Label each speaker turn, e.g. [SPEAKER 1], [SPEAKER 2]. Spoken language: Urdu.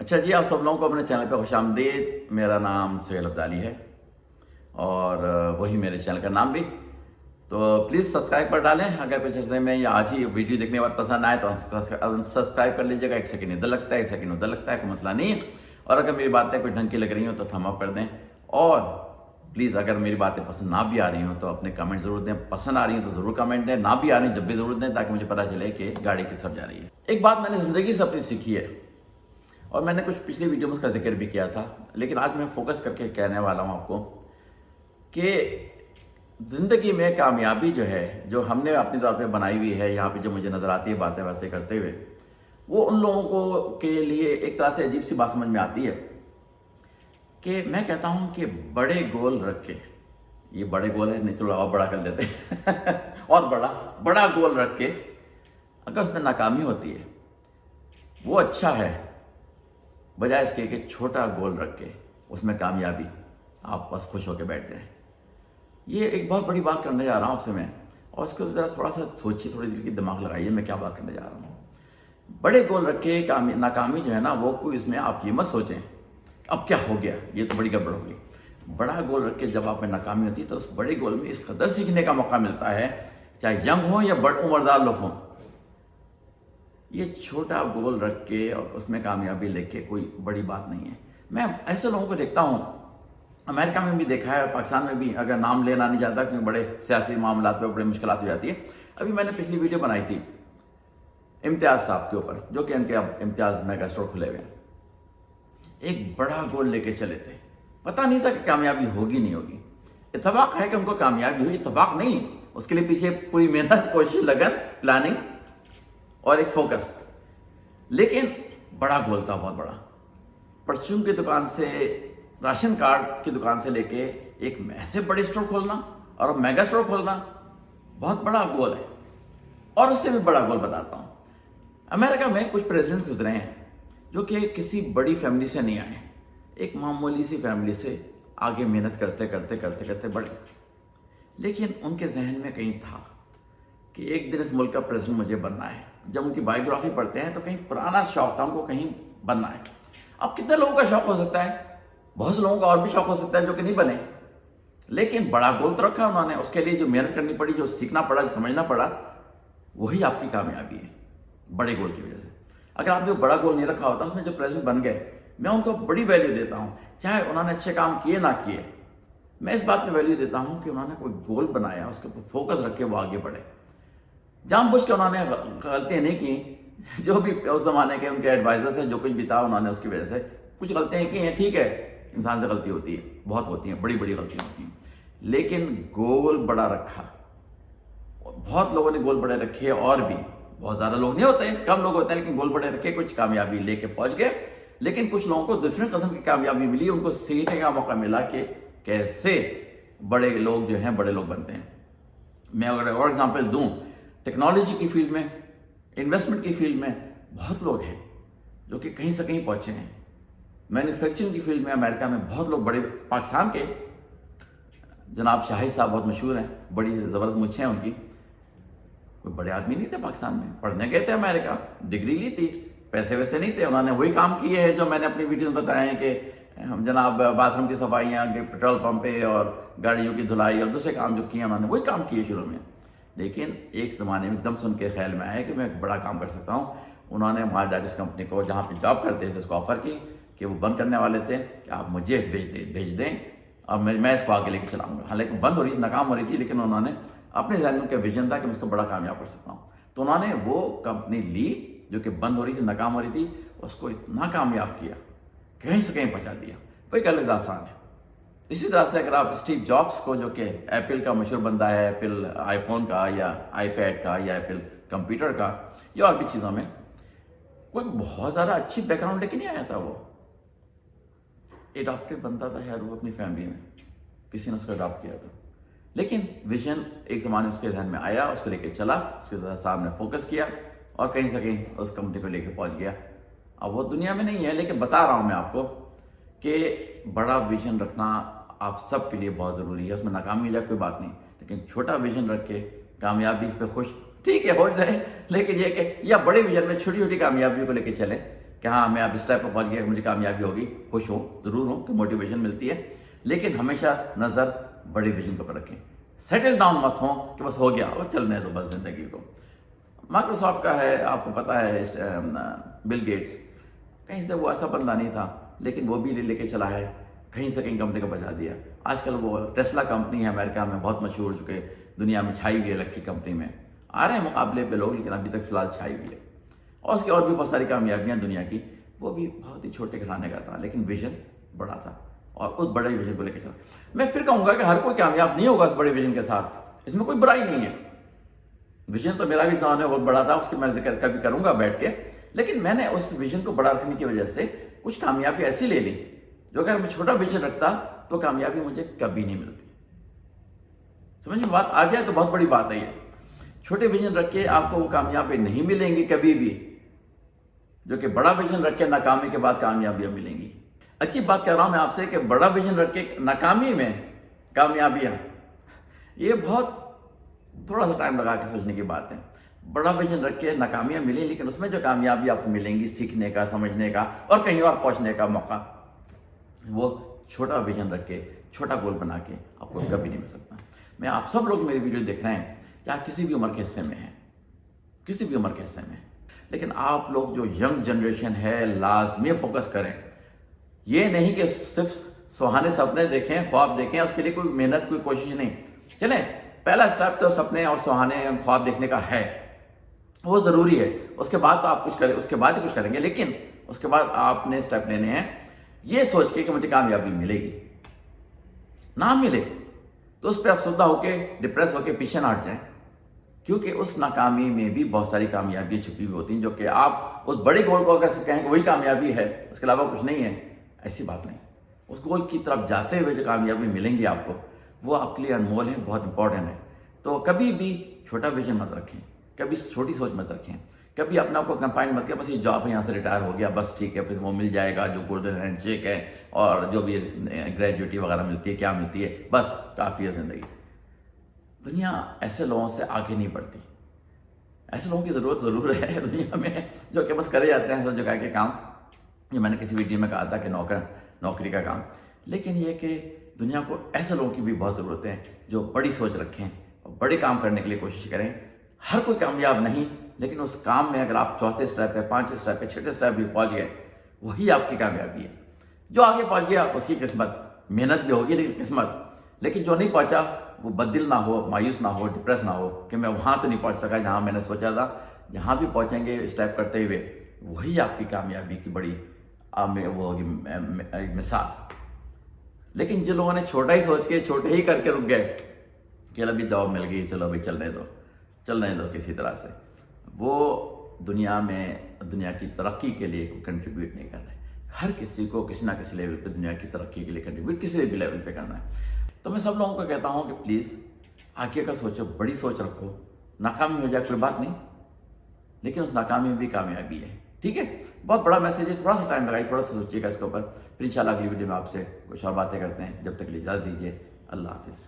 [SPEAKER 1] اچھا جی، آپ سب لوگوں کو اپنے چینل پہ خوش آمدید۔ میرا نام سہیل عبدالی ہے اور وہی میرے چینل کا نام بھی، تو پلیز سبسکرائب کر ڈالیں۔ اگر کچھ ایسے میں یا آج ہی ویڈیو دیکھنے کے بعد پسند آئے تو سبسکرائب کر لیجیے گا۔ 1 سیکنڈ ادھر لگتا ہے، 1 سیکنڈ ادھر لگتا ہے، کوئی مسئلہ نہیں ہے۔ اور اگر میری باتیں کوئی ڈھنگ کی لگ رہی ہوں تو تھم اپ کر دیں، اور پلیز اگر میری باتیں پسند نہ بھی آ رہی ہوں تو اپنے کمنٹ ضرور دیں۔ پسند آ رہی ہیں تو ضرور کمنٹ دیں، نہ بھی آ رہی ہیں جب بھی ضرور دیں، تاکہ مجھے پتہ چلے کہ گاڑی کس طرف جا رہی ہے۔ ایک بات میں نے زندگی سے اپنی سیکھی ہے، اور میں نے کچھ پچھلی ویڈیو میں اس کا ذکر بھی کیا تھا، لیکن آج میں فوکس کر کے کہنے والا ہوں آپ کو کہ زندگی میں کامیابی جو ہے، جو ہم نے اپنی طور پہ بنائی ہوئی ہے، یہاں پہ جو مجھے نظر آتی ہے باتیں کرتے ہوئے، وہ ان لوگوں کو کے لیے ایک طرح سے عجیب سی بات سمجھ میں آتی ہے کہ میں کہتا ہوں کہ بڑے گول رکھ کے، یہ بڑے گول ہے نہیں، تھوڑا اور بڑا کر لیتے ہیں اور بڑا گول رکھ کے اگر اس میں ناکامی ہوتی ہے وہ اچھا ہے، بجائے اس کے کہ چھوٹا گول رکھ کے اس میں کامیابی آپ بس خوش ہو کے بیٹھ جائیں۔ یہ ایک بہت بڑی بات کرنے جا رہا ہوں آپ سے میں، اور اس کو ذرا تھوڑا سا سوچیے، تھوڑی دل کی دماغ لگائیے میں کیا بات کرنے جا رہا ہوں۔ بڑے گول رکھ کے ناکامی جو ہے نا، وہ کوئی اس میں آپ یہ مت سوچیں اب کیا ہو گیا، یہ تو بڑی گڑبڑ ہوگی۔ بڑا گول رکھ کے جب آپ میں ناکامی ہوتی ہے تو اس بڑے گول میں اس قدر سیکھنے کا موقع ملتا ہے، چاہے ینگ ہوں یا بڑے عمردار لوگ ہوں۔ یہ چھوٹا گول رکھ کے اور اس میں کامیابی لے کے کوئی بڑی بات نہیں ہے۔ میں ایسے لوگوں کو دیکھتا ہوں، امریکہ میں بھی دیکھا ہے، پاکستان میں بھی، اگر نام لینا نہیں چاہتا کیونکہ بڑے سیاسی معاملات پہ بڑی مشکلات ہو جاتی ہے۔ ابھی میں نے پچھلی ویڈیو بنائی تھی امتیاز صاحب کے اوپر، جو کہ ان کے اب امتیاز میگا اسٹور کھلے ہوئے ہیں۔ ایک بڑا گول لے کے چلے تھے، پتہ نہیں تھا کہ کامیابی ہوگی نہیں ہوگی۔ اتفاق ہے کہ ان کو کامیابی ہوئی، اتفاق نہیں، اس کے لیے پیچھے پوری محنت، کوشش، لگن، پلاننگ اور ایک فوکس، لیکن بڑا گول تھا، بہت بڑا۔ پرچون کی دکان سے، راشن کارڈ کی دکان سے لے کے ایک ایسے بڑے اسٹور کھولنا اور میگا اسٹور کھولنا بہت بڑا گول ہے۔ اور اس سے بھی بڑا گول بتاتا ہوں۔ امریکہ میں کچھ پریزیڈنٹ گزرے ہیں جو کہ کسی بڑی فیملی سے نہیں آئے، ایک معمولی سی فیملی سے آگے محنت کرتے بڑے، لیکن ان کے ذہن میں کہیں تھا کہ ایک دن اس ملک کا پریزیڈنٹ مجھے بننا ہے۔ جب ان کی بائیوگرافی پڑھتے ہیں تو کہیں پرانا شوق تھا ان کو، کہیں بننا ہے۔ اب کتنے لوگوں کا شوق ہو سکتا ہے، بہت سے لوگوں کا اور بھی شوق ہو سکتا ہے جو کہ نہیں بنے، لیکن بڑا گول تو رکھا انہوں نے، اس کے لیے جو محنت کرنی پڑی، جو سیکھنا پڑا، جو سمجھنا پڑا، وہی آپ کی کامیابی ہے، بڑے گول کی وجہ سے۔ اگر آپ نے بڑا گول نہیں رکھا ہوتا، اس میں جو پریزیڈنٹ بن گئے، میں ان کو بڑی ویلیو دیتا ہوں، چاہے انہوں نے اچھے کام کیے نہ کیے، میں اس بات میں ویلیو دیتا ہوں کہ انہوں نے کوئی گول بنایا، اس کے اوپر فوکس رکھ کے وہ آگے بڑھے۔ جان بوجھ کے انہوں نے غلطیاں نہیں کی، جو بھی اس زمانے کے ان کے ایڈوائزر تھے، جو کچھ بھی تھا، انہوں نے اس کی وجہ سے کچھ غلطیاں کی ہیں، ٹھیک ہے، انسان سے غلطی ہوتی ہے، بہت ہوتی ہیں، بڑی غلطیاں ہوتی ہیں، لیکن گول بڑا رکھا۔ بہت لوگوں نے گول بڑے رکھے، اور بھی بہت زیادہ لوگ نہیں ہوتے، کم لوگ ہوتے ہیں، لیکن گول بڑے رکھے، کچھ کامیابی لے کے پہنچ گئے۔ لیکن کچھ لوگوں کو دوسرے قسم کی کامیابی ملی، ان کو سیکھنے کا موقع ملا کہ کیسے بڑے لوگ جو ہیں بڑے لوگ بنتے ہیں۔ میں اگر اور ایگزامپل دوں، ٹیکنالوجی کی فیلڈ میں، انویسٹمنٹ کی فیلڈ میں بہت لوگ ہیں جو کہ کہیں سے کہیں پہنچے ہیں۔ مینوفیکچرنگ کی فیلڈ میں امریکہ میں بہت لوگ بڑے، پاکستان کے جناب شاہد صاحب بہت مشہور ہیں، بڑی زبردست مچھیں ہیں ان کی، کوئی بڑے آدمی نہیں تھے پاکستان میں، پڑھنے گئے تھے امریکہ، ڈگری لی تھی، پیسے ویسے نہیں تھے، انہوں نے وہی کام کیے ہیں جو میں نے اپنی ویڈیو میں بتایا ہے کہ جناب باتھ روم کی صفائیاں، پیٹرول پمپ پہ، اور گاڑیوں کی دھلائی اور دوسرے کام جو کیے انہوں نے، وہی کام کیے شروع میں۔ لیکن ایک زمانے میں ایک دم سے ان کے خیال میں آیا کہ میں ایک بڑا کام کر سکتا ہوں۔ انہوں نے مارڈاکس کمپنی کو، جہاں پہ جاب کرتے تھے، اس کو آفر کی کہ وہ بند کرنے والے تھے، کہ آپ مجھے بھیج دیں اور میں اس کو آگے لے کے چلاؤں گا۔ حالانکہ بند ہو رہی تھی، ناکام ہو رہی تھی، لیکن انہوں نے اپنے ذہن میں کا ویژن تھا کہ میں اس کو بڑا کامیاب کر سکتا ہوں، تو انہوں نے وہ کمپنی لی جو کہ بند ہو رہی تھی، ناکام ہو رہی تھی، اس کو اتنا کامیاب کیا، کہیں سے کہیں پہنچا دیا۔ وہ ایک الگ داستان ہے۔ اسی طرح سے اگر آپ اسٹیو جابس کو، جو کہ ایپل کا مشہور بندہ ہے، ایپل آئی فون کا یا آئی پیڈ کا یا ایپل کمپیوٹر کا یا اور بھی چیزوں میں، کوئی بہت زیادہ اچھی بیک گراؤنڈ لے کے نہیں آیا تھا، وہ اڈاپٹیڈ بنتا تھا شاید، وہ اپنی فیملی میں کسی نے اس کو اڈاپٹ کیا تھا، لیکن ویژن ایک زمانے اس کے ذہن میں آیا، اس کو لے کے چلا، اس کے سامنے فوکس کیا، اور کہیں سے کہیں اس کمپنی کو لے کے پہنچ گیا۔ اب وہ دنیا میں نہیں ہے، لیکن بتا رہا ہوں میں آپ کو کہ بڑا ویژن رکھنا آپ سب کے لیے بہت ضروری ہے۔ اس میں ناکامی ہو جائے کوئی بات نہیں، لیکن چھوٹا ویژن رکھ کے کامیابی پہ خوش، ٹھیک ہے ہو جائے، لیکن یہ کہ یا بڑے ویژن میں چھوٹی چھوٹی کامیابیوں کو لے کے چلیں کہ ہاں میں اب اس ٹائپ پر پہنچ گیا کہ مجھے کامیابی ہوگی، خوش ہوں، ضرور ہوں کہ موٹیویشن ملتی ہے، لیکن ہمیشہ نظر بڑے ویژن کے اوپر رکھیں. سیٹل ڈاؤن مت ہوں کہ بس ہو گیا اور چلنے دو بس زندگی کو. مائکروسافٹ کا ہے، آپ کو پتہ ہے، بل گیٹس، کہیں سے وہ ایسا بندہ نہیں تھا لیکن وہ بھی لے کے چلا ہے، کہیں سے کہیں کمپنی کو بچا دیا. آج کل وہ ٹیسلا کمپنی ہے امریکہ میں، بہت مشہور ہو چکے، دنیا میں چھائی ہوئی ہے الیکٹرک کمپنی میں. آ رہے ہیں مقابلے پہ لوگ، لیکن ابھی تک فی الحال چھائی ہوئی ہے. اور اس کی اور بھی بہت ساری کامیابیاں دنیا کی. وہ بھی بہت ہی چھوٹے گھرانے کا تھا لیکن ویژن بڑا تھا اور اس بڑے ویژن کو لے کے چلا. میں پھر کہوں گا کہ ہر کوئی کامیاب نہیں ہوگا اس بڑے ویژن کے ساتھ، اس میں کوئی برائی نہیں ہے. ویژن تو میرا بھی زمانے بہت بڑا تھا، اس کی میں ذکر کبھی کروں گا بیٹھ کے، لیکن میں نے اس ویژن کو بڑا رکھنے کی وجہ سے کچھ کامیابی ایسی لے لی جو اگر میں چھوٹا ویژن رکھتا تو کامیابی مجھے کبھی نہیں ملتی. سمجھ میں بات آ جائے تو بہت بڑی بات ہے یہ. چھوٹے ویژن رکھ کے آپ کو وہ کامیابی نہیں ملیں گی کبھی بھی، جو کہ بڑا ویژن رکھ کے ناکامی کے بعد کامیابیاں ملیں گی. اچھی بات کہہ رہا ہوں میں آپ سے کہ بڑا ویژن رکھ کے ناکامی میں کامیابیاں، یہ بہت تھوڑا سا ٹائم لگا کے سوچنے کی بات ہے. بڑا ویژن رکھ کے ناکامیاں ملیں لیکن اس میں جو کامیابی آپ کو ملیں گی، سیکھنے کا، سمجھنے کا اور کہیں اور پہنچنے کا موقع، وہ چھوٹا ویژن رکھ کے، چھوٹا گول بنا کے آپ کو کبھی نہیں مل سکتا. میں آپ سب لوگ میری ویڈیو دیکھ رہے ہیں، چاہے کسی بھی عمر کے حصے میں ہیں، کسی بھی عمر کے حصے میں، لیکن آپ لوگ جو ینگ جنریشن ہے لازمی فوکس کریں. یہ نہیں کہ صرف سہانے سپنے دیکھیں، خواب دیکھیں، اس کے لیے کوئی محنت، کوئی کوشش نہیں. چلیں، پہلا اسٹیپ تو سپنے اور سہانے خواب دیکھنے کا ہے، وہ ضروری ہے. اس کے بعد تو آپ کچھ کریں، اس کے بعد ہی کچھ کریں گے، لیکن اس کے بعد آپ نے اسٹیپ لینے ہیں یہ سوچ کے کہ مجھے کامیابی ملے گی. نہ ملے تو اس پہ افسردہ ہو کے، ڈپریس ہو کے پیچھے نہ ہٹ جائیں، کیونکہ اس ناکامی میں بھی بہت ساری کامیابیاں چھپی ہوئی ہوتی ہیں، جو کہ آپ اس بڑے گول کو اگر کہیں کہ وہی کامیابی ہے، اس کے علاوہ کچھ نہیں ہے، ایسی بات نہیں. اس گول کی طرف جاتے ہوئے جو کامیابی ملیں گی آپ کو، وہ آپ کے لیے انمول ہے، بہت امپورٹنٹ ہے. تو کبھی بھی چھوٹا ویژن مت رکھیں، کبھی چھوٹی سوچ مت رکھیں، کبھی اپنے آپ کو کنفائن مت کریں بس یہ جاب ہے، یہاں سے ریٹائر ہو گیا بس ٹھیک ہے، پھر وہ مل جائے گا جو گولڈن ہینڈ شیک ہے اور جو بھی گریجویٹی وغیرہ ملتی ہے، کیا ملتی ہے، بس کافی ہے زندگی. دنیا ایسے لوگوں سے آگے نہیں بڑھتی. ایسے لوگوں کی ضرورت ضرور ہے دنیا میں جو کہ بس کرے جاتے ہیں سب جگہ کے کام. یہ میں نے کسی ویڈیو میں کہا تھا کہ نوکری کا کام، لیکن یہ کہ دنیا کو ایسے لوگوں کی بھی بہت ضرورت ہے جو بڑی سوچ رکھیں اور بڑے کام کرنے کے لیے کوشش کریں. ہر کوئی کامیاب نہیں، لیکن اس کام میں اگر آپ چوتھے اسٹیپ پہ، پانچویں اسٹیپ پہ، چھٹے اسٹیپ بھی پہنچ گئے، وہی آپ کی کامیابی ہے. جو آگے پہنچ گیا اس کی قسمت، محنت بھی ہوگی لیکن قسمت. لیکن جو نہیں پہنچا وہ بددل نہ ہو، مایوس نہ ہو، ڈپریس نہ ہو کہ میں وہاں تو نہیں پہنچ سکا جہاں میں نے سوچا تھا. جہاں بھی پہنچیں گے اسٹیپ کرتے ہوئے، وہی آپ کی کامیابی کی بڑی وہ ہوگی مثال. لیکن جن لوگوں نے چھوٹا ہی سوچ کے، چھوٹے ہی کر کے رک گئے کہ ابھی جاب مل گئی، چلو ابھی چلنے دو کسی طرح سے، وہ دنیا کی ترقی کے لیے کوئی کنٹریبیوٹ نہیں کر رہے. ہر کسی کو کسی نہ کسی لیول پہ دنیا کی ترقی کے لیے کنٹریبیوٹ کسی بھی لیول پہ کرنا ہے. تو میں سب لوگوں کو کہتا ہوں کہ پلیز آگے کا سوچو، بڑی سوچ رکھو. ناکامی ہو جائے کوئی بات نہیں، لیکن اس ناکامی میں بھی کامیابی ہے. ٹھیک ہے، بہت بڑا میسیج ہے، تھوڑا سا ٹائم لگائی، تھوڑا سا سوچیے گا اس کے اوپر. پھر انشاءاللہ اگلی ویڈیو میں آپ سے کچھ اور باتیں کرتے ہیں. جب تک کے لیے اجازت دیجیے، اللہ حافظ.